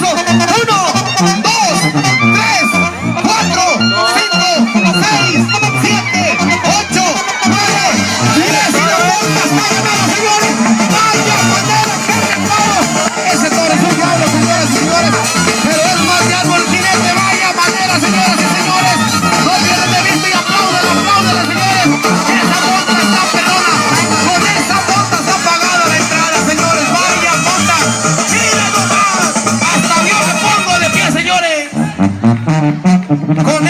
aplauso. 1, 2, 3, 4, 5, 6, 7, 8, 9, 10. Y la monta está ganando, señores. Vaya bandera, qué reclamo. Ese toro es un diablo, señoras y señores. Pero es más diablo el jinete. Vaya bandera, señoras y señores. No pierdan de vista y aplauden, señores. Esa monta está perrona. Con esa monta está pagada la entrada, señores. Vaya monta. Mira nomás. Hasta yo me pongo de pie, señores. Con